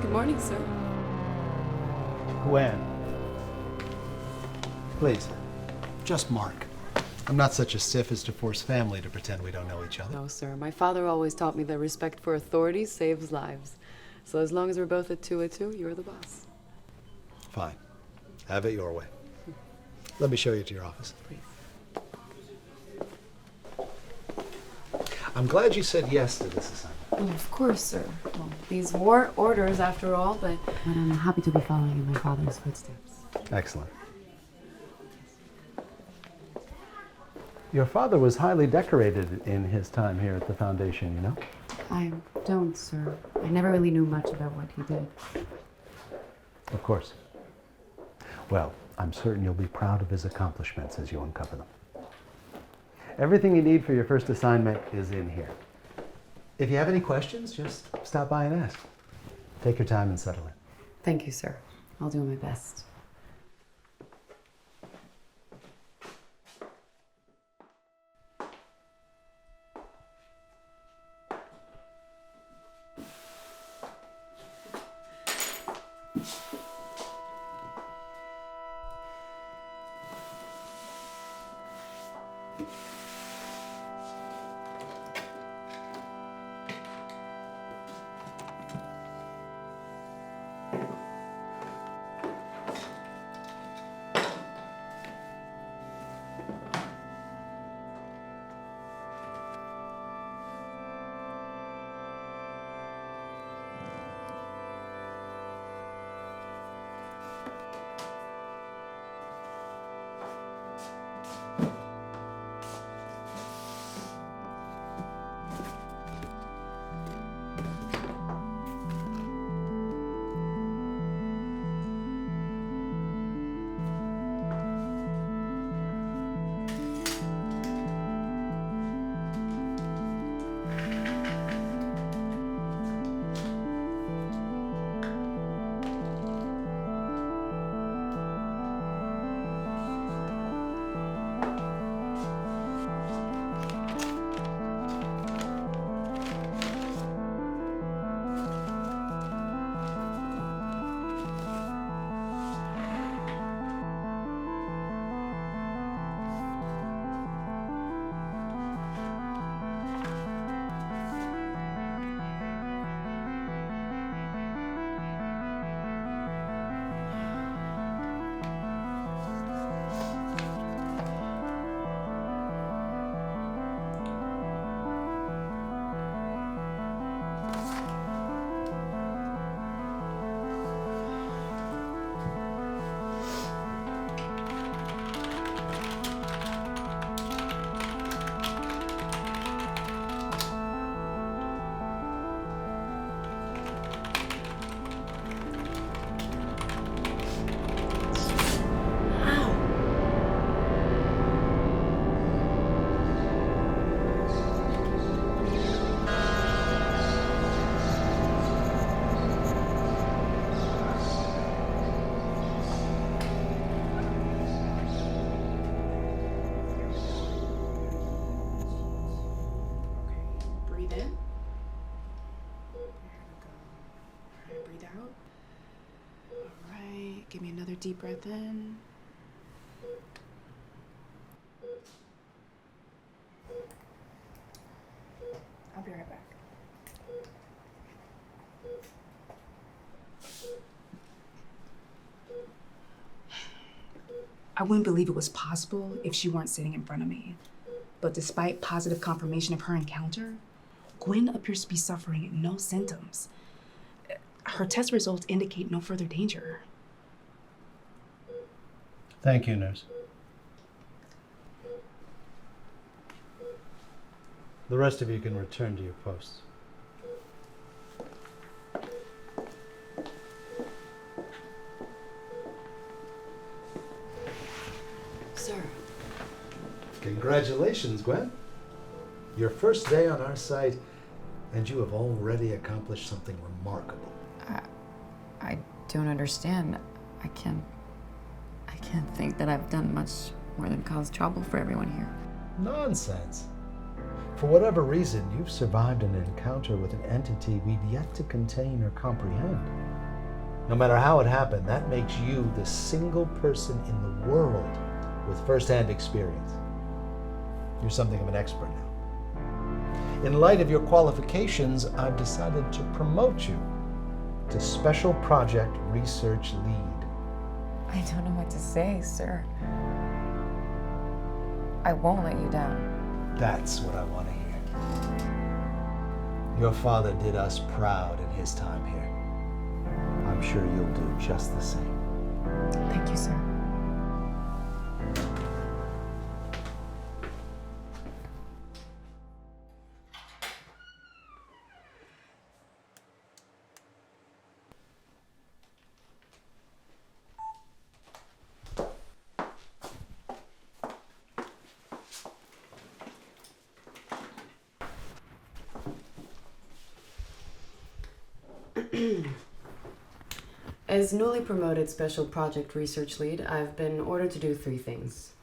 Good morning, sir. Gwyn. Please, just Mark. I'm not such a stiff as to force family to pretend we don't know each other. No, sir. My father always taught me that respect for authority saves lives. So as long as we're both at 202, you're the boss. Fine. Have it your way. Let me show you to your office. Please. I'm glad you said yes to this assignment. Well, of course, sir. Well, these were orders after all, but I'm happy to be following in my father's footsteps. Excellent. Your father was highly decorated in his time here at the Foundation, you know? I don't, sir. I never really knew much about what he did. Of course. Well, I'm certain you'll be proud of his accomplishments as you uncover them. Everything you need for your first assignment is in here. If you have any questions, just stop by and ask. Take your time and settle in. Thank you, sir. I'll do my best. out. All right, give me another deep breath in. I'll be right back. I wouldn't believe it was possible if she weren't sitting in front of me. But despite positive confirmation of her encounter, Gwyn appears to be suffering no symptoms. Her test results indicate no further danger. Thank you, nurse. The rest of you can return to your posts. Sir. Congratulations, Gwen. Your first day on our site, and you have already accomplished something remarkable. I don't understand. I can't think that I've done much more than cause trouble for everyone here. Nonsense. For whatever reason, you've survived an encounter with an entity we've yet to contain or comprehend. No matter how it happened, that makes you the single person in the world with first-hand experience. You're something of an expert now. In light of your qualifications, I've decided to promote you to Special Project Research Lead. I don't know what to say, sir. I won't let you down. That's what I want to hear. Your father did us proud in his time here. I'm sure you'll do just the same. Thank you, sir. As newly promoted Special Project Research Lead, I've been ordered to do 3 things.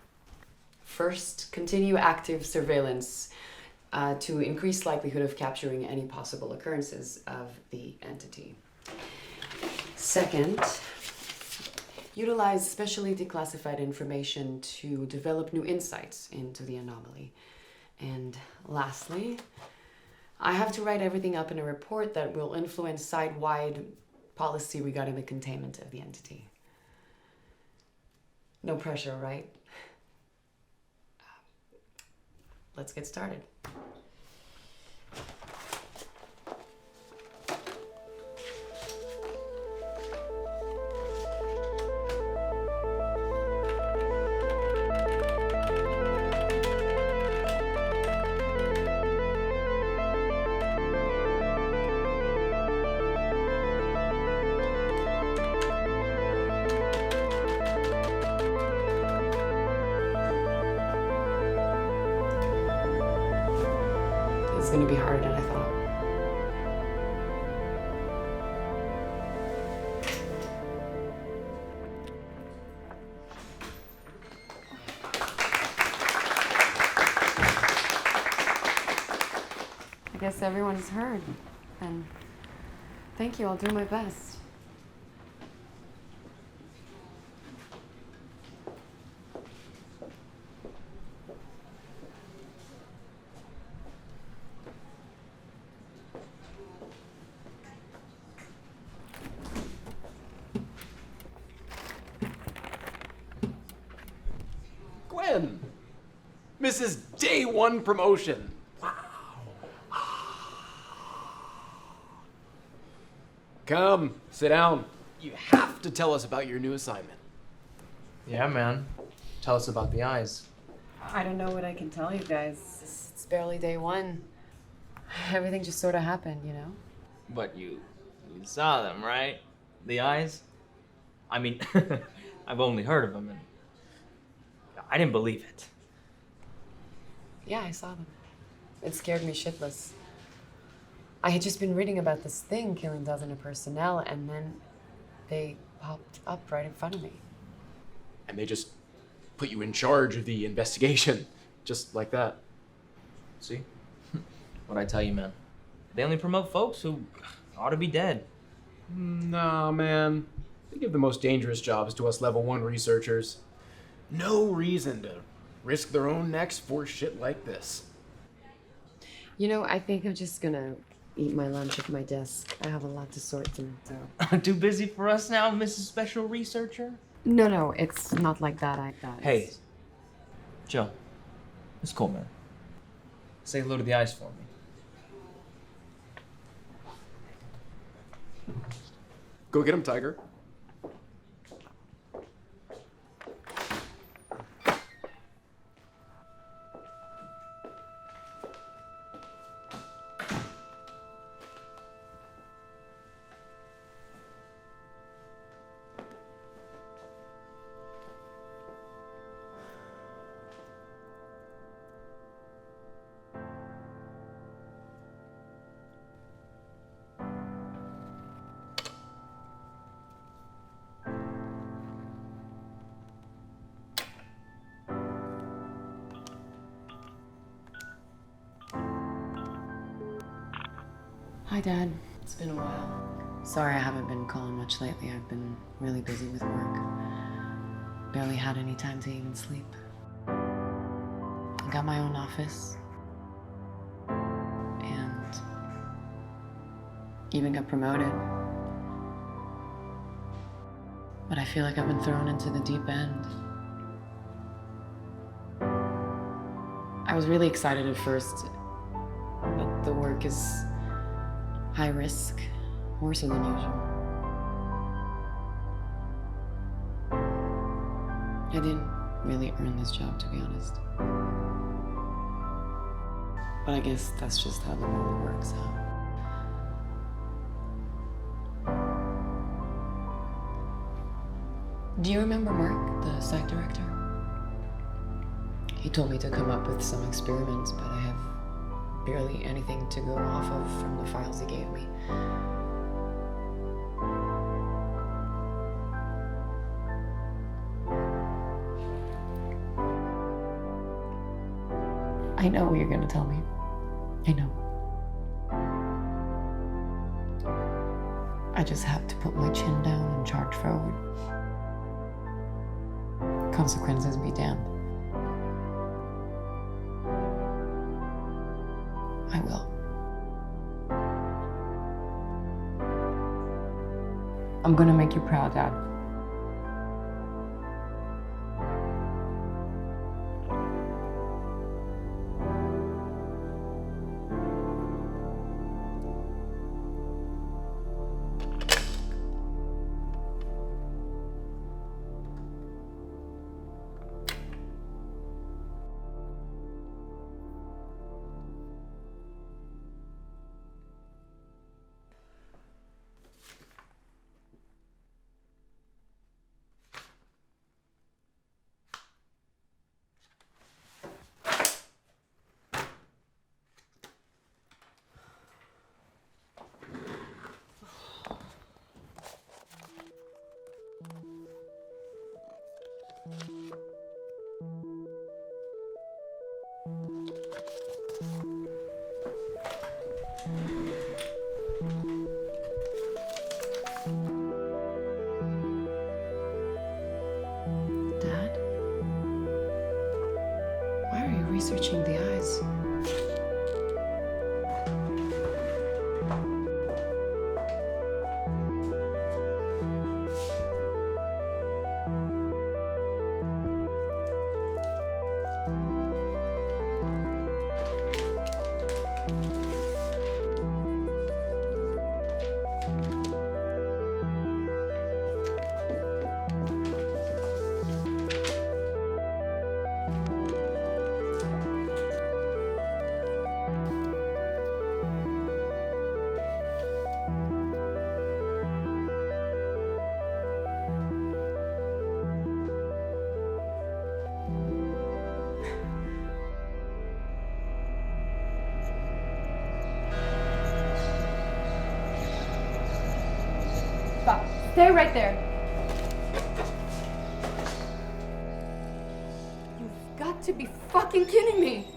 First, continue active surveillance to increase likelihood of capturing any possible occurrences of the entity. Second, utilize specially declassified information to develop new insights into the anomaly. And lastly, I have to write everything up in a report that will influence site-wide policy regarding the containment of the entity. No pressure, right? Let's get started. It's going to be harder than I thought. I guess everyone's heard. And thank you, I'll do my best. Gwyn! Mrs. Day One promotion! Wow! Come, sit down. You have to tell us about your new assignment. Yeah, man. Tell us about the eyes. I don't know what I can tell you guys. It's barely day 1. Everything just sort of happened, you know? But you saw them, right? The eyes? I mean, I've only heard of them, and I didn't believe it. Yeah, I saw them. It scared me shitless. I had just been reading about this thing killing dozens of personnel, and then they popped up right in front of me. And they just put you in charge of the investigation, just like that. See? What'd I tell you, man? They only promote folks who ought to be dead. Nah, man. They give the most dangerous jobs to us level 1 researchers. No reason to risk their own necks for shit like this. You know, I think I'm just gonna eat my lunch at my desk. I have a lot to sort through, so. Too busy for us now, Mrs. Special Researcher? No, it's not like that. Hey, Joe. It's cool, man. Say hello to the eyes for me. Go get him, Tiger. Hi, Dad. It's been a while. Sorry I haven't been calling much lately. I've been really busy with work. Barely had any time to even sleep. I got my own office. And even got promoted. But I feel like I've been thrown into the deep end. I was really excited at first, but the work is high risk, worse than usual. I didn't really earn this job, to be honest. But I guess that's just how the world works out. Do you remember Mark, the site director? He told me to come up with some experiments, but I have barely anything to go off of from the files he gave me. I know what you're gonna tell me. I know. I just have to put my chin down and charge forward. Consequences be damned. I will. I'm gonna make you proud, Dad. Dad? Why are you researching the eyes? Stop. Stay right there. You've got to be fucking kidding me.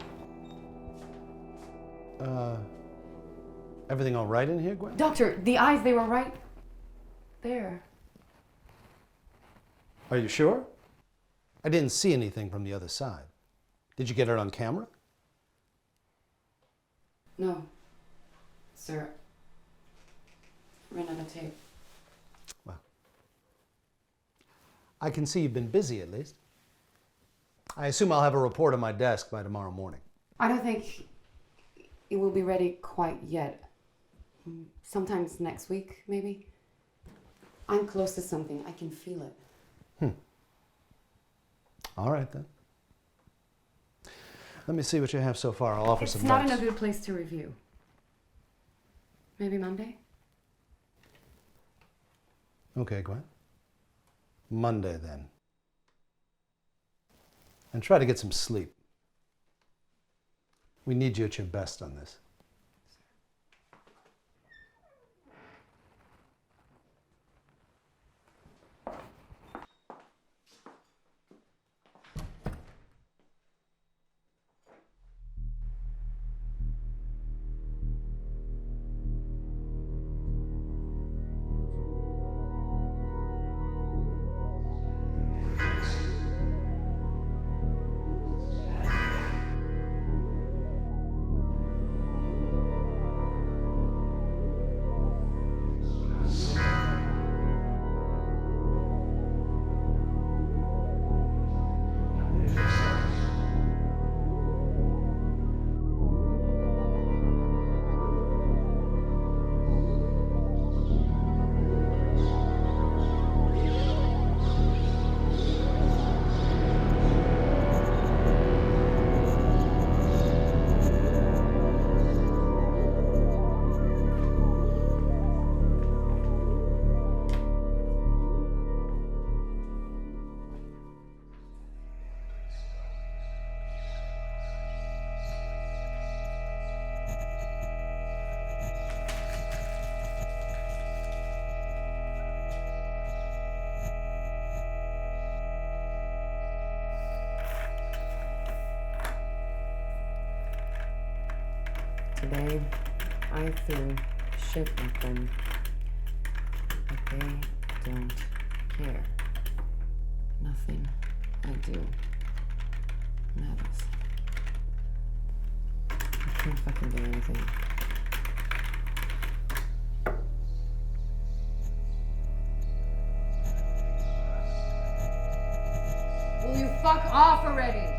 Everything all right in here, Gwen? Doctor, the eyes, they were right. There. Are you sure? I didn't see anything from the other side. Did you get it on camera? No. Sir. Ran out of tape. Well, I can see you've been busy at least. I assume I'll have a report on my desk by tomorrow morning. I don't think it will be ready quite yet. Sometimes next week, maybe. I'm close to something. I can feel it. All right, then. Let me see what you have so far. I'll offer It's some not notes. in a good place to review. Maybe Monday? Okay, Gwen. Monday, then. And try to get some sleep. We need you at your best on this. Today, I threw shit at them, but they don't care. Nothing I do matters. I can't fucking do anything. Will you fuck off already?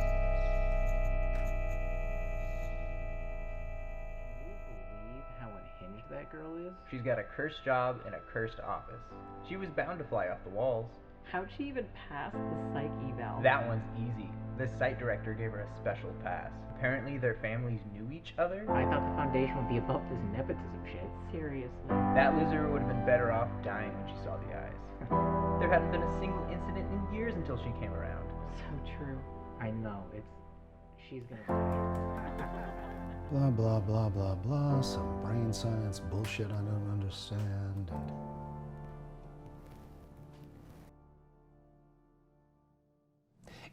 How unhinged that girl is? She's got a cursed job in a cursed office. She was bound to fly off the walls. How'd she even pass the psych eval? That one's easy. The site director gave her a special pass. Apparently their families knew each other. I thought the foundation would be above this nepotism shit. Seriously. That loser would have been better off dying when she saw the eyes. There hadn't been a single incident in years until she came around. So true. I know, she's gonna die. Blah, blah, blah, blah, blah. Some brain science bullshit I don't understand. And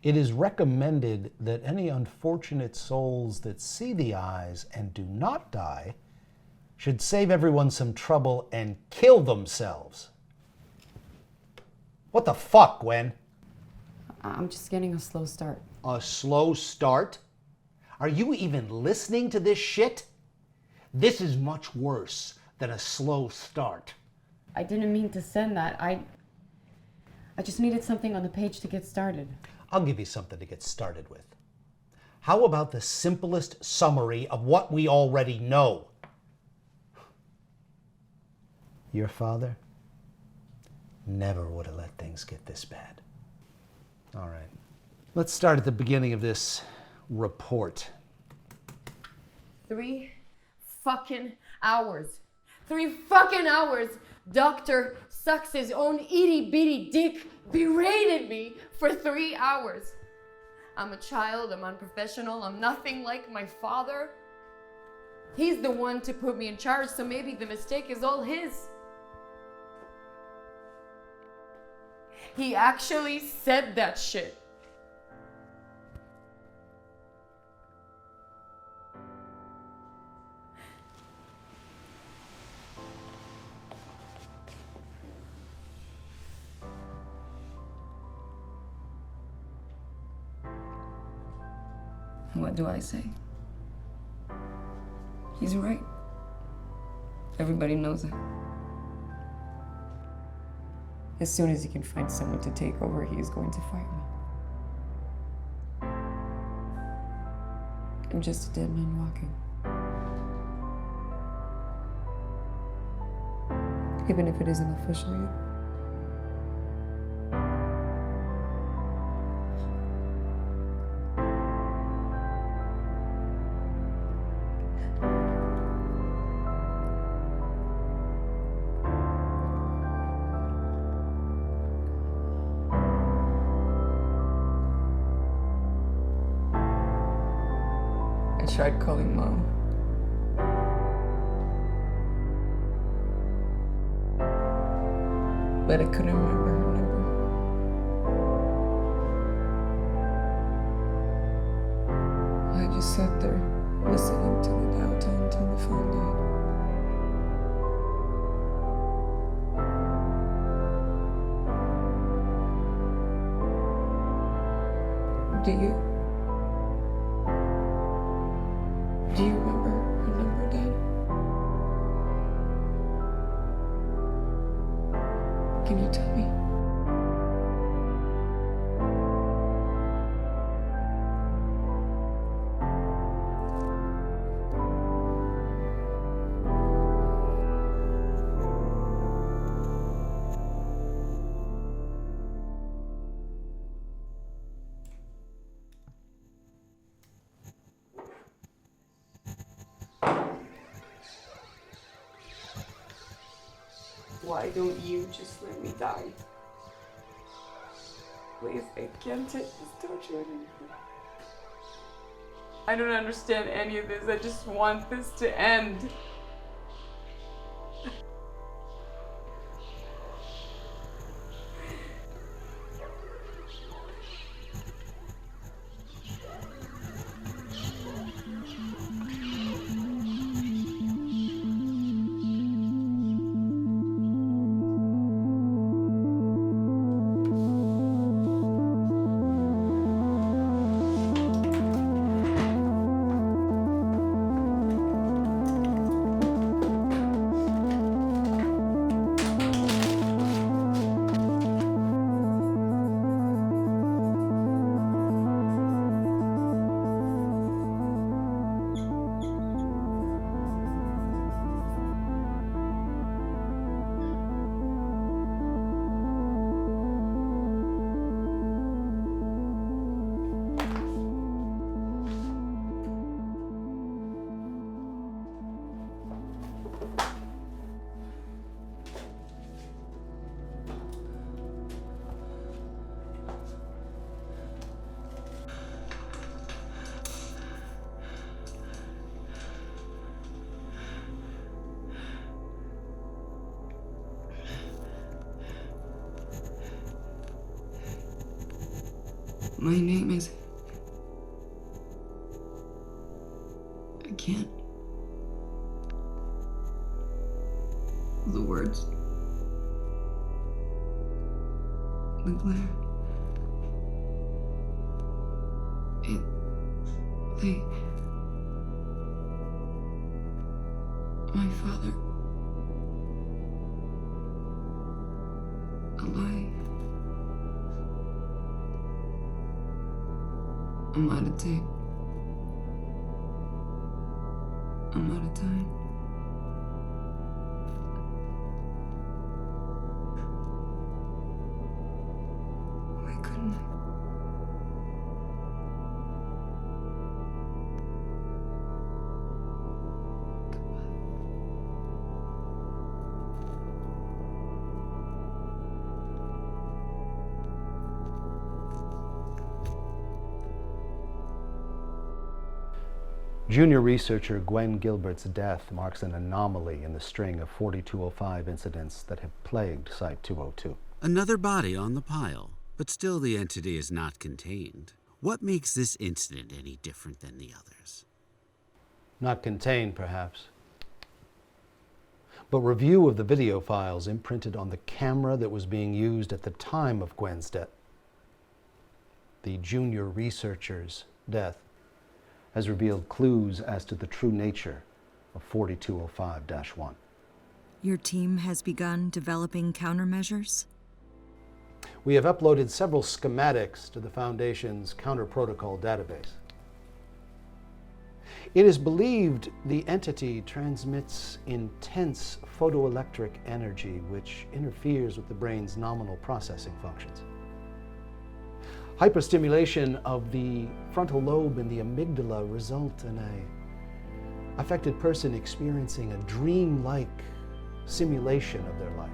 it is recommended that any unfortunate souls that see the eyes and do not die should save everyone some trouble and kill themselves. What the fuck, Gwen? I'm just getting a slow start. A slow start? Are you even listening to this shit? This is much worse than a slow start. I didn't mean to send that. I just needed something on the page to get started. I'll give you something to get started with. How about the simplest summary of what we already know? Your father never would have let things get this bad. All right. Let's start at the beginning of this report. 3 fucking hours. 3 fucking hours. Doctor sucks his own itty bitty dick, berated me for 3 hours. I'm a child, I'm unprofessional, I'm nothing like my father. He's the one to put me in charge, so maybe the mistake is all his. He actually said that shit. What do I say? He's right. Everybody knows it. As soon as he can find someone to take over, he is going to fight me. I'm just a dead man walking. Even if it isn't official yet. I tried calling Mom. But I couldn't remember her number. I just sat there, listening to the dial tone until the phone died. Do you remember her number, Dad? Can you tell me? Why don't you just let me die? Please, I can't take this torture anymore. I don't understand any of this. I just want this to end. My name is... I can't... The words... The glare... They... My father... Alive... I'm out of tape. I'm out of time. Why couldn't I? Junior researcher Gwyn Gilbert's death marks an anomaly in the string of 4205 incidents that have plagued Site-202. Another body on the pile, but still the entity is not contained. What makes this incident any different than the others? Not contained, perhaps, but review of the video files imprinted on the camera that was being used at the time of Gwen's death. The junior researcher's death has revealed clues as to the true nature of 4205-1. Your team has begun developing countermeasures? We have uploaded several schematics to the Foundation's counter-protocol database. It is believed the entity transmits intense photoelectric energy which interferes with the brain's nominal processing functions. Hyperstimulation of the frontal lobe and the amygdala result in an affected person experiencing a dream-like simulation of their life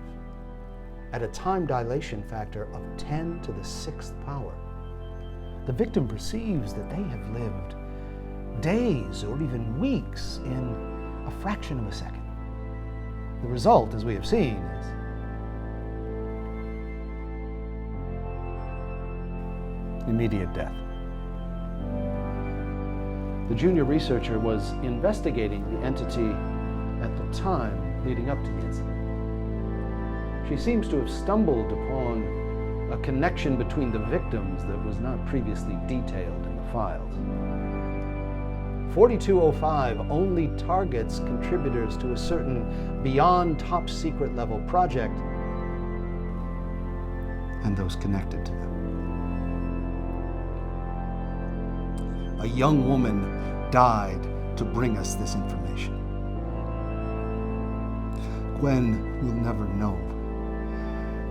at a time dilation factor of 10 to the 6th power. The victim perceives that they have lived days or even weeks in a fraction of a second. The result, as we have seen, is immediate death. The junior researcher was investigating the entity at the time leading up to the incident. She seems to have stumbled upon a connection between the victims that was not previously detailed in the files. 4205 only targets contributors to a certain beyond top secret level project and those connected to them. A young woman died to bring us this information. Gwen will never know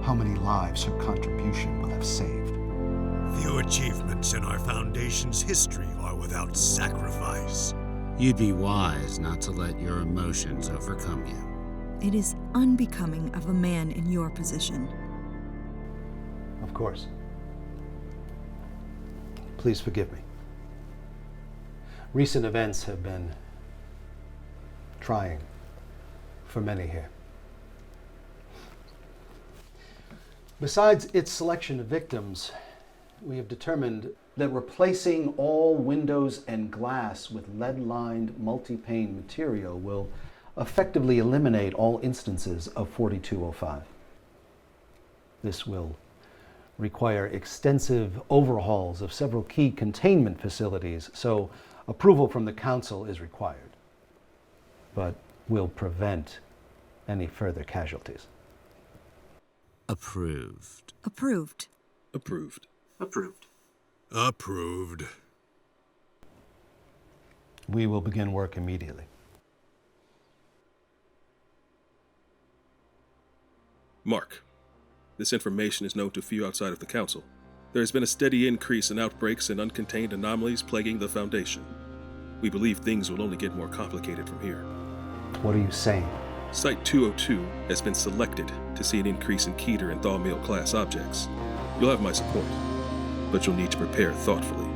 how many lives her contribution will have saved. Few achievements in our Foundation's history are without sacrifice. You'd be wise not to let your emotions overcome you. It is unbecoming of a man in your position. Of course. Please forgive me. Recent events have been trying for many here. Besides its selection of victims, we have determined that replacing all windows and glass with lead-lined multi-pane material will effectively eliminate all instances of 4205. This will require extensive overhauls of several key containment facilities, so approval from the Council is required, but will prevent any further casualties. Approved. Approved. Approved. Approved. Approved. We will begin work immediately. Mark, this information is known to few outside of the Council. There has been a steady increase in outbreaks and uncontained anomalies plaguing the Foundation. We believe things will only get more complicated from here. What are you saying? Site 202 has been selected to see an increase in Keter and Thaumiel class objects. You'll have my support, but you'll need to prepare thoughtfully.